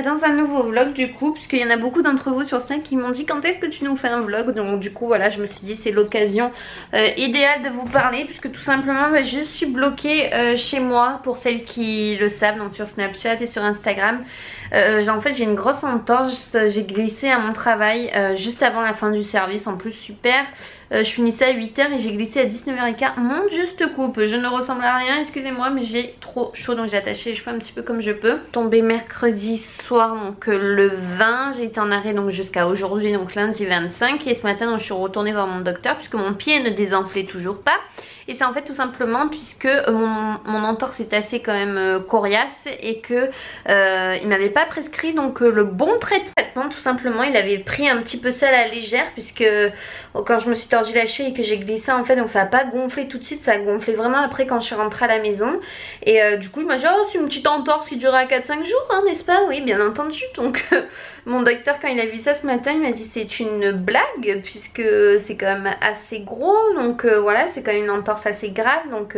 dans un nouveau vlog du coup, puisqu'il y en a beaucoup d'entre vous sur Snap qui m'ont dit quand est-ce que tu nous fais un vlog. Donc du coup voilà, je me suis dit c'est l'occasion idéale de vous parler, puisque tout simplement je suis bloquée chez moi, pour celles qui le savent, donc sur Snapchat et sur Instagram. En fait j'ai une grosse entorse, j'ai glissé à mon travail juste avant la fin du service, en plus super. Je finissais à 8 h et j'ai glissé à 19 h 15. Mon Dieu, cette coupe, je ne ressemble à rien, excusez-moi, mais j'ai trop chaud, donc j'ai attaché les cheveux un petit peu comme je peux. Tombé mercredi soir, donc le 20, j'ai été en arrêt donc jusqu'à aujourd'hui, donc lundi 25. Et ce matin donc, je suis retournée voir mon docteur puisque mon pied ne désenflait toujours pas. Et c'est en fait tout simplement puisque mon entorse est assez quand même coriace et que il m'avait pas prescrit donc le bon traitement. Tout simplement il avait pris un petit peu ça à la légère, puisque quand je me suis tordu la cheville et que j'ai glissé en fait, donc ça a pas gonflé tout de suite, ça a gonflé vraiment après quand je suis rentrée à la maison. Et du coup il m'a dit oh c'est une petite entorse qui durera 4-5 jours hein, n'est-ce pas? Oui bien entendu. Donc mon docteur quand il a vu ça ce matin il m'a dit c'est une blague puisque c'est quand même assez gros, donc voilà c'est quand même une entorse assez grave. Donc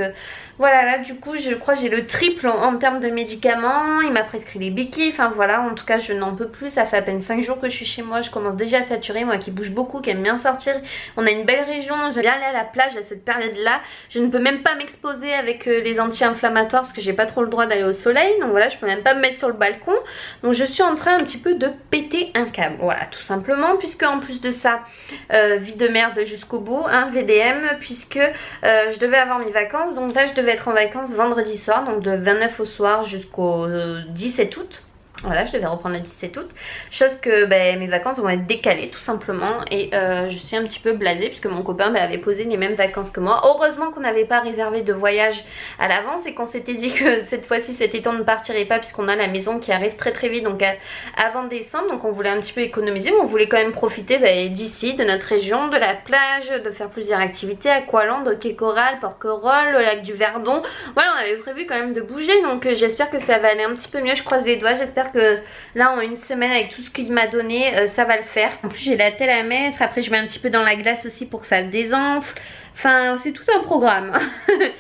voilà, là du coup je crois que j'ai le triple en termes de médicaments. Il m'a prescrit les béquilles, enfin voilà, en tout cas je n'en peux plus. Ça fait à peine 5 jours que je suis chez moi, je commence déjà à saturer, moi qui bouge beaucoup, qui aime bien sortir. On a une belle région, j'aime bien aller à la plage à cette période là. Je ne peux même pas m'exposer avec les anti-inflammatoires parce que j'ai pas trop le droit d'aller au soleil. Donc voilà, je peux même pas me mettre sur le balcon. Donc je suis en train un petit peu de péter un câble, voilà tout simplement. Puisque en plus de ça, vie de merde jusqu'au bout, hein, VDM, puisque je devais avoir mes vacances. Donc là je devais être en vacances vendredi soir, donc de 29 au soir jusqu'au 17 août. Voilà, je devais reprendre le 17 août. Chose que mes vacances vont être décalées tout simplement. Et je suis un petit peu blasée puisque mon copain avait posé les mêmes vacances que moi. Heureusement qu'on n'avait pas réservé de voyage à l'avance et qu'on s'était dit que cette fois-ci cet été on ne partirait pas, puisqu'on a la maison qui arrive très très vite, donc avant décembre. Donc on voulait un petit peu économiser, mais on voulait quand même profiter d'ici, de notre région, de la plage, de faire plusieurs activités, Aqualand, Quai Coral, Porquerolles, le lac du Verdon. Voilà, on avait prévu quand même de bouger, donc j'espère que ça va aller un petit peu mieux. Je croise les doigts, j'espère que là en une semaine avec tout ce qu'il m'a donné ça va le faire. En plus j'ai la telle à mettre, après je mets un petit peu dans la glace aussi pour que ça désenfle. Enfin c'est tout un programme.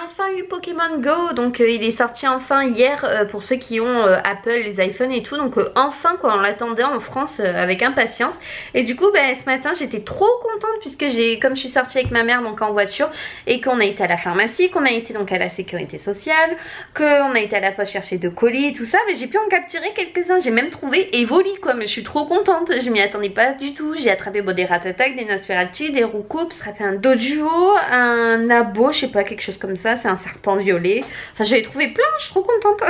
Enfin eu Pokémon Go, donc il est sorti enfin hier pour ceux qui ont Apple, les iPhones et tout. Donc enfin quoi, on l'attendait en France avec impatience. Et du coup ce matin j'étais trop contente puisque comme je suis sortie avec ma mère donc en voiture, et qu'on a été à la pharmacie, qu'on a été donc à la sécurité sociale, qu'on a été à la poste chercher de colis et tout ça, j'ai pu en capturer quelques-uns. J'ai même trouvé Evoli quoi, mais je suis trop contente, je m'y attendais pas du tout. J'ai attrapé des Ratatak, des Nosferatu, des Roucoups, attrapé un Doduo, un abo, je sais pas, quelque chose comme ça, c'est un serpent violet. Enfin j'avais trouvé plein, je suis trop contente.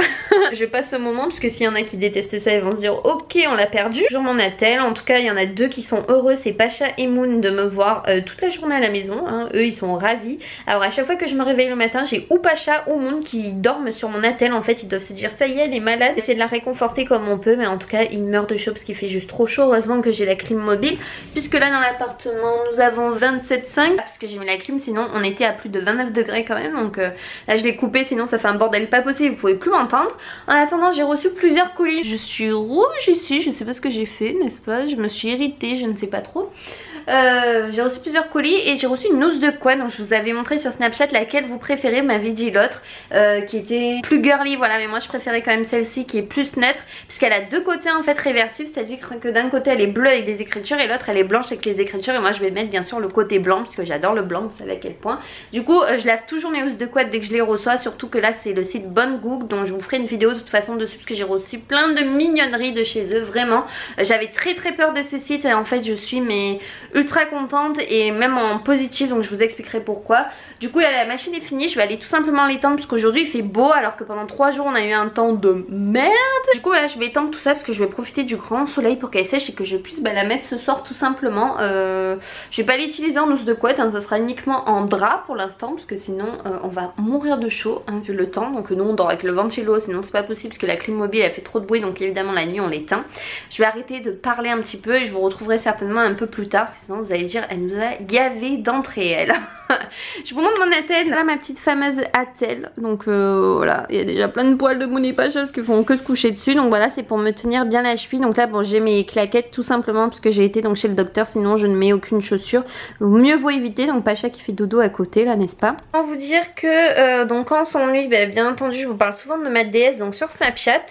Je passe ce moment parce que s'il y en a qui détestent ça ils vont se dire ok on l'a perdu. Toujours mon attel, en tout cas il y en a deux qui sont heureux, c'est Pacha et Moon de me voir toute la journée à la maison, hein. Eux ils sont ravis. Alors à chaque fois que je me réveille le matin j'ai ou Pacha ou Moon qui dorment sur mon attel. En fait ils doivent se dire ça y est elle est malade, essayer de la réconforter comme on peut, mais en tout cas ils meurent de chaud parce qu'il fait juste trop chaud. Heureusement que j'ai la clim mobile, puisque là dans l'appartement nous avons 27,5 parce que j'ai mis la clim, sinon on était à plus de 29 degrés quand même. Donc là je l'ai coupé, sinon ça fait un bordel pas possible, vous pouvez plus m'entendre. En attendant j'ai reçu plusieurs colis. Je suis rouge ici, je sais pas ce que j'ai fait n'est-ce pas, je me suis irritée, je ne sais pas trop. J'ai reçu plusieurs colis et j'ai reçu une housse de couette. Donc je vous avais montré sur Snapchat laquelle vous préférez, m'avait dit l'autre qui était plus girly, voilà, mais moi je préférais quand même celle-ci qui est plus neutre, puisqu'elle a deux côtés en fait réversibles, c'est-à-dire que d'un côté elle est bleue avec des écritures et l'autre elle est blanche avec les écritures. Et moi je vais mettre bien sûr le côté blanc parce que j'adore le blanc, vous savez à quel point. Du coup je lave toujours mes housses de couette dès que je les reçois, surtout que là c'est le site Bonne Goog, donc je vous ferai une vidéo de toute façon dessus parce que j'ai reçu plein de mignonneries de chez eux, vraiment. J'avais très peur de ce site et en fait je suis ultra contente et même en positif, donc je vous expliquerai pourquoi. Du coup la machine est finie, je vais aller tout simplement l'étendre parce qu'aujourd'hui il fait beau alors que pendant 3 jours on a eu un temps de merde. Du coup voilà je vais étendre tout ça parce que je vais profiter du grand soleil pour qu'elle sèche et que je puisse la mettre ce soir tout simplement. Je vais pas l'utiliser en housse de couette, hein, ça sera uniquement en drap pour l'instant parce que sinon on va mourir de chaud hein, vu le temps. Donc nous on dort avec le ventilo, sinon c'est pas possible parce que la clim mobile elle fait trop de bruit, donc évidemment la nuit on l'éteint. Je vais arrêter de parler un petit peu et je vous retrouverai certainement un peu plus tard, sinon vous allez dire elle nous a gavé d'entrée elle. Je vous montre mon attelle. Là ma petite fameuse attelle. Donc voilà, il y a déjà plein de poils de Mouni Pachas qui font que se coucher dessus. Donc voilà, c'est pour me tenir bien la cheville. Donc là bon, j'ai mes claquettes tout simplement parce que j'ai été donc chez le docteur. Sinon je ne mets aucune chaussure. Mieux vaut éviter. Donc Pacha qui fait dodo à côté là, n'est-ce pas? On va vous dire que donc quand on s'ennuie, bien entendu je vous parle souvent de ma déesse donc sur Snapchat.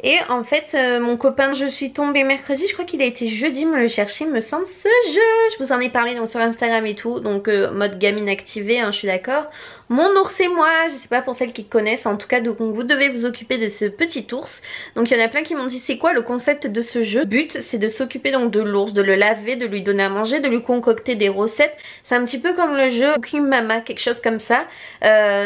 Et en fait mon copain, je suis tombée mercredi, je crois qu'il a été jeudi me le chercher me semble ce jeu. Je vous en ai parlé donc sur Instagram et tout. Donc mode gamine activé hein, je suis d'accord. Mon ours et moi, je sais pas pour celles qui connaissent, en tout cas donc vous devez vous occuper de ce petit ours. Donc il y en a plein qui m'ont dit c'est quoi le concept de ce jeu. Le but c'est de s'occuper donc de l'ours, de le laver, de lui donner à manger, de lui concocter des recettes. C'est un petit peu comme le jeu Cooking Mama, quelque chose comme ça,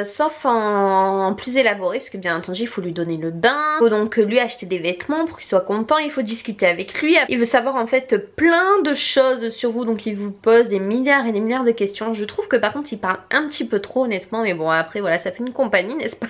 sauf en plus élaboré parce que bien entendu il faut lui donner le bain, il faut donc lui acheter des vêtements pour qu'il soit content, il faut discuter avec lui, il veut savoir en fait plein de choses sur vous, donc il vous pose des milliards et des milliards de questions. Je trouve que par contre il parle un petit peu trop honnêtement, mais bon après voilà ça fait une compagnie n'est-ce pas.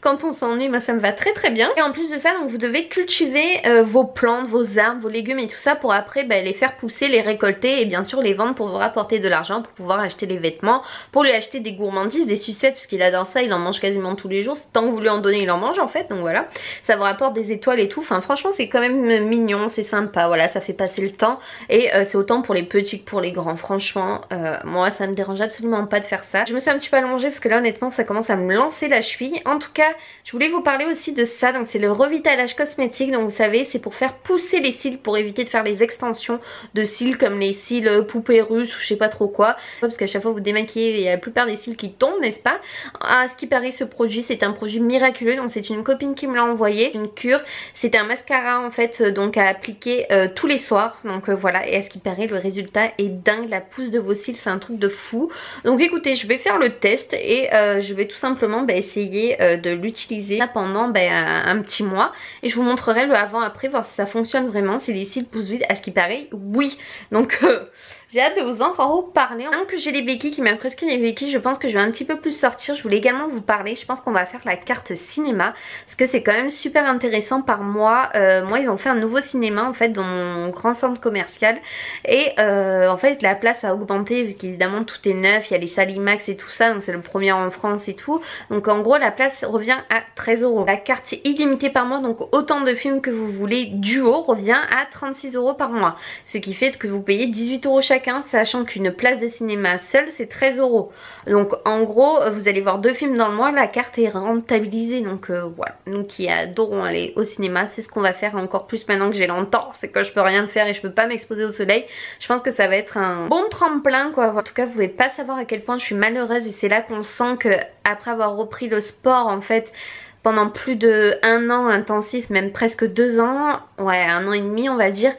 Quand on s'ennuie, moi ça me va très très bien. Et en plus de ça donc vous devez cultiver vos plantes, vos arbres, vos légumes et tout ça pour après les faire pousser, les récolter et bien sûr les vendre pour vous rapporter de l'argent, pour pouvoir acheter les vêtements, pour lui acheter des gourmandises, des sucettes parce qu'il adore ça, il en mange quasiment tous les jours, tant que vous lui en donnez il en mange en fait, donc voilà. Ça vous rapporte des étoiles et tout, enfin franchement c'est quand même mignon, c'est sympa, voilà ça fait passer le temps et c'est autant pour les petits que pour les grands, franchement moi ça me dérange absolument pas de faire ça. Je me suis un petit peu allongée parce que là honnêtement ça commence à me lancer la cheville. En tout cas je voulais vous parler aussi de ça, donc c'est le revitalage cosmétique, donc vous savez c'est pour faire pousser les cils, pour éviter de faire les extensions de cils comme les cils poupées russes ou je sais pas trop quoi, parce qu'à chaque fois vous démaquillez il y a la plupart des cils qui tombent n'est-ce pas. À ce qui paraît ce produit c'est un produit miraculeux, donc c'est une copine qui me l'a envoyé, une cure, c'est un mascara en fait donc à appliquer tous les soirs, donc voilà, et à ce qui paraît le résultat est dingue, la pousse de vos cils c'est un truc de fou. Donc écoutez je vais faire le test et je vais tout simplement essayer de l'utiliser pendant un petit mois et je vous montrerai le avant après, voir si ça fonctionne vraiment, si les cils poussent vite. À ce qui paraît oui, donc j'ai hâte de vous en reparler. Maintenant que j'ai les béquilles, qui m'a prescrit les béquilles, je pense que je vais un petit peu plus sortir. Je voulais également vous parler, je pense qu'on va faire la carte cinéma parce que c'est quand même super intéressant par mois. Moi ils ont fait un nouveau cinéma en fait dans mon grand centre commercial et en fait la place a augmenté vu qu'évidemment tout est neuf, il y a les salles IMAX et tout ça, donc c'est le premier en France et tout. Donc en gros la place revient à 13 €. La carte illimitée par mois, donc autant de films que vous voulez duo, revient à 36 € par mois. Ce qui fait que vous payez 18 € chacun, sachant qu'une place de cinéma seule c'est 13 €. Donc en gros vous allez voir 2 films dans le mois, la carte est rentabilisée. Donc voilà, nous qui adorons aller au cinéma, c'est ce qu'on va faire encore plus maintenant que j'ai l'entorse et que je peux rien faire et je peux pas m'exposer au soleil. Je pense que ça va être un bon tremplin quoi. En tout cas vous pouvez pas savoir à quel point je suis malheureuse et c'est là qu'on sent que après avoir repris le sport en fait pendant plus de 1 an intensif, même presque 2 ans, ouais 1 an et demi on va dire.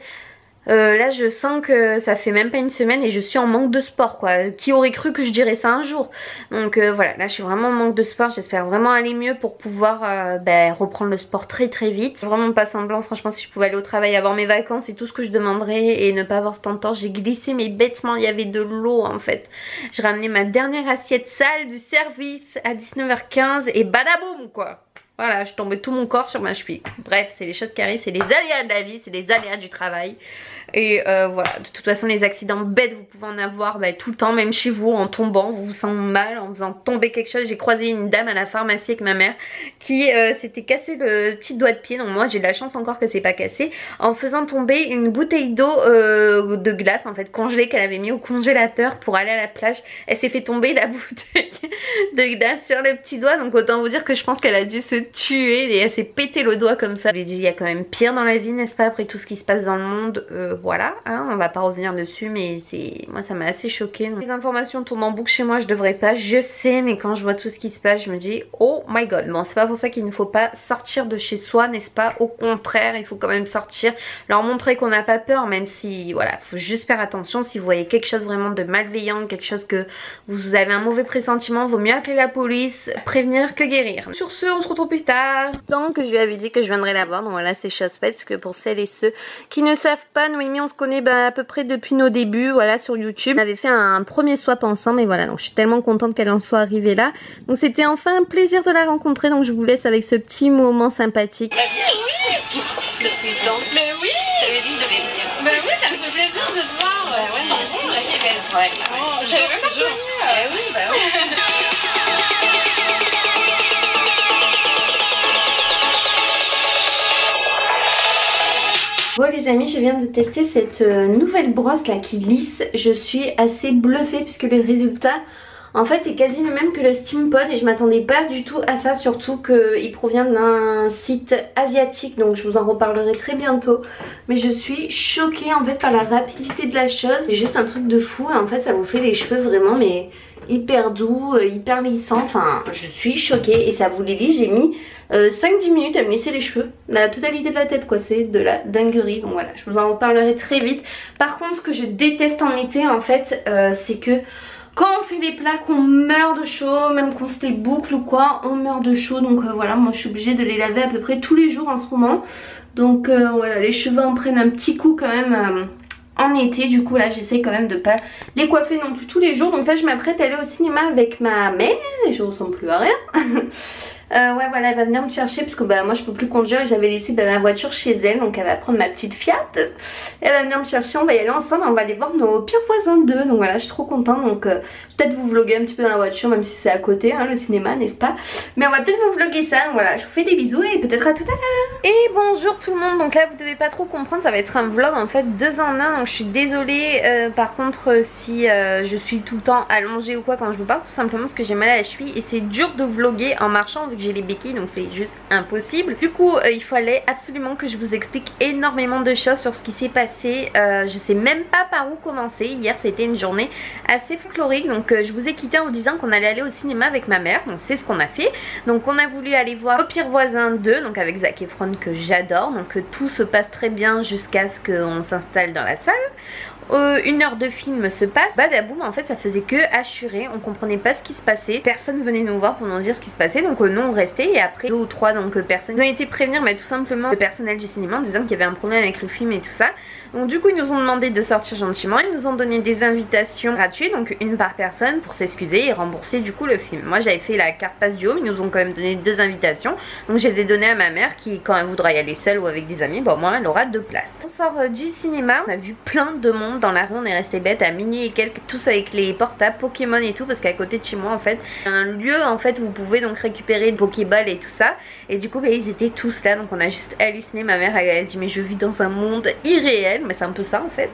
Là je sens que ça fait même pas une semaine et je suis en manque de sport quoi. Qui aurait cru que je dirais ça un jour. Donc voilà, là je suis vraiment en manque de sport. J'espère vraiment aller mieux pour pouvoir reprendre le sport très très vite. Vraiment pas semblant, franchement si je pouvais aller au travail, avoir mes vacances et tout ce que je demanderais et ne pas avoir ce temps de temps. J'ai glissé mais bêtement, il y avait de l'eau en fait. Je ramenais ma dernière assiette sale du service à 19h15 et badaboum quoi. Voilà, je tombais tout mon corps sur ma cheville. Bref, c'est les choses qui arrivent, c'est les aléas de la vie, c'est les aléas du travail. Et voilà, de toute façon les accidents bêtes vous pouvez en avoir tout le temps, même chez vous, en tombant, vous vous sentez mal, en faisant tomber quelque chose. J'ai croisé une dame à la pharmacie avec ma mère qui s'était cassé le petit doigt de pied, donc moi j'ai de la chance encore que c'est pas cassé, en faisant tomber une bouteille d'eau de glace en fait congelée qu'elle avait mis au congélateur pour aller à la plage. Elle s'est fait tomber la bouteille de glace sur le petit doigt, donc autant vous dire que je pense qu'elle a dû se tuer et elle s'est pété le doigt comme ça. Je lui ai dit il y a quand même pire dans la vie n'est-ce pas, après tout ce qui se passe dans le monde. Voilà, hein, on va pas revenir dessus mais moi ça m'a assez choquée. Les informations tournent en boucle chez moi, je devrais pas, je sais, mais quand je vois tout ce qui se passe je me dis oh my god. Bon c'est pas pour ça qu'il ne faut pas sortir de chez soi n'est-ce pas, au contraire il faut quand même sortir, leur montrer qu'on n'a pas peur, même si voilà, faut juste faire attention. Si vous voyez quelque chose vraiment de malveillant, quelque chose que vous avez un mauvais pressentiment, vaut mieux appeler la police, prévenir que guérir. Sur ce on se retrouve plus tard. Tant que je lui avais dit que je viendrais la voir, donc voilà c'est chose faite, parce que pour celles et ceux qui ne savent pas, Noémie on se connaît à peu près depuis nos débuts, voilà, sur YouTube. On avait fait un premier swap ensemble et voilà, donc je suis tellement contente qu'elle en soit arrivée là. Donc c'était enfin un plaisir de la rencontrer, donc je vous laisse avec ce petit moment sympathique. Bah oui, depuis le temps. Mais oui, je t'avais dit que je devais venir. Bah oui, ça me fait plaisir de te voir. Bah ouais, moi aussi, là, Ouais, bah ouais. Oh, j'avais même pas connu. Eh oui, bah oui. Bon les amis, je viens de tester cette nouvelle brosse là qui lisse. Je suis assez bluffée puisque le résultat en fait est quasi le même que le Steampod et je m'attendais pas du tout à ça, surtout qu'il provient d'un site asiatique, donc je vous en reparlerai très bientôt. Mais je suis choquée en fait par la rapidité de la chose, c'est juste un truc de fou et en fait ça vous fait les cheveux vraiment mais hyper doux, hyper lissant, enfin je suis choquée et ça vous les lisse. J'ai mis 5-10 minutes à me lisser les cheveux, la totalité de la tête quoi, c'est de la dinguerie. Donc voilà, je vous en reparlerai très vite. Par contre ce que je déteste en été en fait, c'est que quand on fait les plats qu'on meurt de chaud, même qu'on se les boucle ou quoi, on meurt de chaud. Donc voilà, moi je suis obligée de les laver à peu près tous les jours en ce moment. Donc voilà, les cheveux en prennent un petit coup quand même en été. Du coup là j'essaie quand même de pas les coiffer non plus tous les jours. Donc là je m'apprête à aller au cinéma avec ma mère et je ressemble plus à rien. Ouais voilà, elle va venir me chercher parce que bah moi je peux plus conduire et j'avais laissé ma voiture chez elle, donc elle va prendre ma petite Fiat, elle va venir me chercher, on va y aller ensemble, on va aller voir nos pires voisins d'eux. Donc voilà, je suis trop contente. Donc je vais peut-être vous vlogger un petit peu dans la voiture, même si c'est à côté hein, le cinéma, n'est-ce pas, mais on va peut-être vous vlogger ça. Donc voilà, je vous fais des bisous et peut-être à tout à l'heure. Et bonjour tout le monde. Donc là vous devez pas trop comprendre, ça va être un vlog en fait 2 en 1, donc je suis désolée par contre si je suis tout le temps allongée ou quoi quand je vous parle, tout simplement parce que j'ai mal à la cheville et c'est dur de vlogger en marchant vu que j'ai les béquilles, donc c'est juste impossible. Du coup il fallait absolument que je vous explique énormément de choses sur ce qui s'est passé. Je sais même pas par où commencer. Hier c'était une journée assez folklorique, donc je vous ai quitté en vous disant qu'on allait aller au cinéma avec ma mère, donc c'est ce qu'on a fait. Donc on a voulu aller voir Nos Pires Voisins 2, donc avec Zac Efron que j'adore. Donc tout se passe très bien jusqu'à ce qu'on s'installe dans la salle. 1 heure de film se passe, badaboum, en fait ça faisait que assurer, on comprenait pas ce qui se passait, personne venait nous voir pour nous dire ce qui se passait, donc nous on restait et après 2 ou 3 donc personnes, ils ont été prévenir mais tout simplement le personnel du cinéma en disant qu'il y avait un problème avec le film et tout ça. Donc du coup ils nous ont demandé de sortir gentiment, ils nous ont donné des invitations gratuites, donc 1 par personne pour s'excuser et rembourser du coup le film. Moi j'avais fait la carte passe du home, ils nous ont quand même donné 2 invitations, donc je les ai données à ma mère qui quand elle voudra y aller seule ou avec des amis, bon moi elle aura 2 places. On sort du cinéma, on a vu plein de monde dans la rue, on est resté bête à minuit et quelques, tous avec les portables Pokémon et tout, parce qu'à côté de chez moi en fait un lieu en fait où vous pouvez donc récupérer des Pokéballs et tout ça, et du coup bah, ils étaient tous là, donc on a juste halluciné. Ma mère elle a dit mais je vis dans un monde irréel, mais c'est un peu ça en fait.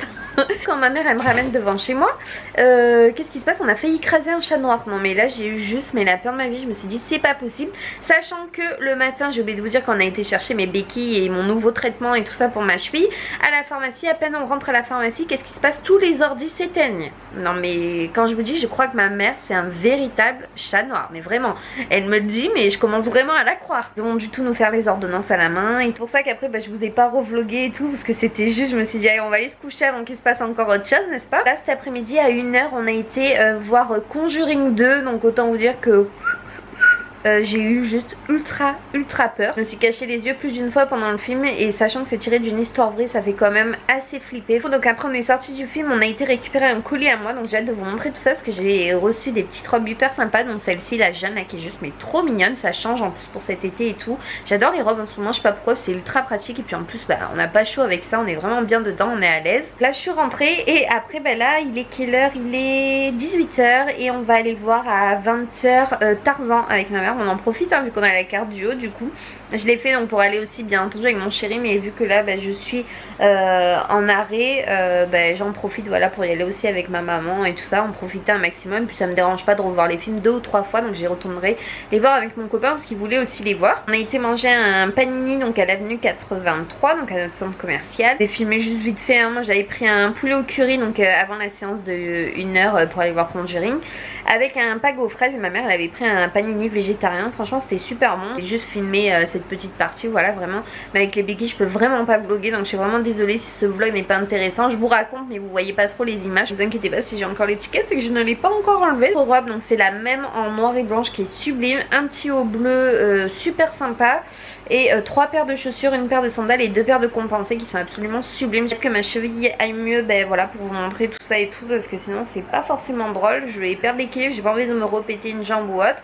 Quand ma mère elle me ramène devant chez moi, qu'est-ce qui se passe, on a failli écraser un chat noir. Non mais là j'ai eu juste mais la peur de ma vie, je me suis dit c'est pas possible, sachant que le matin j'ai oublié de vous dire qu'on a été chercher mes béquilles et mon nouveau traitement et tout ça pour ma cheville à la pharmacie. À peine on rentre à la pharmacie, qu'est-ce qui se passe, tous les ordis s'éteignent. Non mais quand je vous dis, je crois que ma mère c'est un véritable chat noir, mais vraiment elle me le dit mais je commence vraiment à la croire. Ils vont du tout nous faire les ordonnances à la main et c'est pour ça qu'après bah, je vous ai pas revlogué et tout parce que c'était juste, je me suis dit allez on va aller se coucher avant qu'il se passe encore autre chose, n'est-ce pas. Là cet après-midi à 1 h on a été voir Conjuring 2, donc autant vous dire que j'ai eu juste ultra peur. Je me suis caché les yeux plus d'une fois pendant le film et sachant que c'est tiré d'une histoire vraie, ça fait quand même assez flipper. Donc après on est sorti du film, on a été récupérer un colis à moi, donc j'ai hâte de vous montrer tout ça parce que j'ai reçu des petites robes hyper sympas, donc celle-ci la Jeanne là qui est juste mais trop mignonne, ça change en plus pour cet été et tout. J'adore les robes en ce moment, je sais pas pourquoi, c'est ultra pratique et puis en plus bah on n'a pas chaud avec ça, on est vraiment bien dedans, on est à l'aise. Là je suis rentrée et après bah là il est quelle heure, il est 18 h et on va aller voir à 20 h Tarzan avec ma mère. On en profite hein, vu qu'on a la carte du haut, du coup je l'ai fait donc pour aller aussi bien entendu avec mon chéri, mais vu que là bah, je suis en arrêt, bah, j'en profite voilà pour y aller aussi avec ma maman et tout ça, en profiter un maximum, puis ça me dérange pas de revoir les films 2 ou 3 fois, donc j'y retournerai les voir avec mon copain parce qu'il voulait aussi les voir. On a été manger un panini donc à l'avenue 83, donc à notre centre commercial. J'ai filmé juste vite fait hein. Moi j'avais pris un poulet au curry donc avant la séance de 1 h pour aller voir Conjuring, avec un pack aux fraises, et ma mère elle avait pris un panini végétarien, franchement c'était super bon. J'ai juste filmé cette petite partie, voilà vraiment, mais avec les béquilles je peux vraiment pas vlogger, donc je suis vraiment désolée si ce vlog n'est pas intéressant. Je vous raconte mais vous voyez pas trop les images, ne vous inquiétez pas si j'ai encore l'étiquette, c'est que je ne l'ai pas encore enlevée. Robe donc c'est la même en noir et blanche qui est sublime, un petit haut bleu super sympa et 3 paires de chaussures, 1 paire de sandales et 2 paires de compensés qui sont absolument sublimes. J'espère que ma cheville aille mieux, ben voilà, pour vous montrer tout ça et tout, parce que sinon c'est pas forcément drôle, je vais perdre l'équilibre, j'ai pas envie de me repéter une jambe ou autre.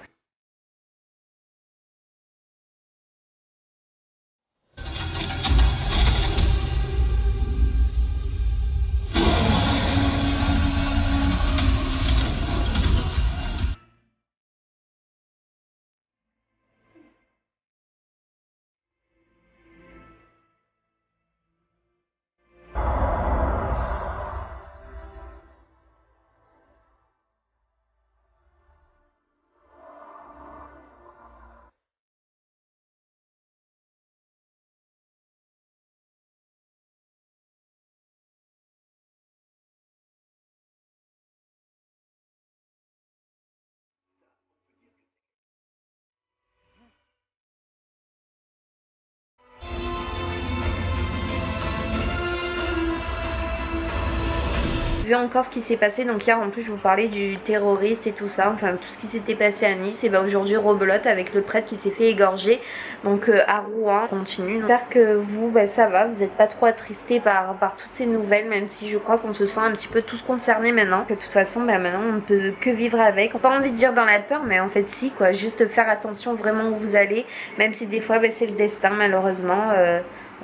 vu encore ce qui s'est passé. Donc hier en plus je vous parlais du terroriste et tout ça, enfin tout ce qui s'était passé à Nice. Et bah aujourd'hui rebelote avec le prêtre qui s'est fait égorger donc à Rouen. On continue. J'espère que vous ça va, vous n'êtes pas trop attristés par toutes ces nouvelles, même si je crois qu'on se sent un petit peu tous concernés maintenant. De toute façon maintenant on ne peut que vivre avec. Pas envie de dire dans la peur, mais en fait si quoi, juste faire attention vraiment où vous allez, même si des fois c'est le destin malheureusement.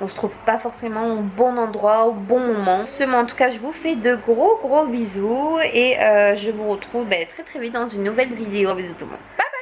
On se trouve pas forcément au bon endroit, au bon moment. Mais en tout cas, je vous fais de gros bisous et je vous retrouve très vite dans une nouvelle vidéo. Bisous tout le monde. Bye bye.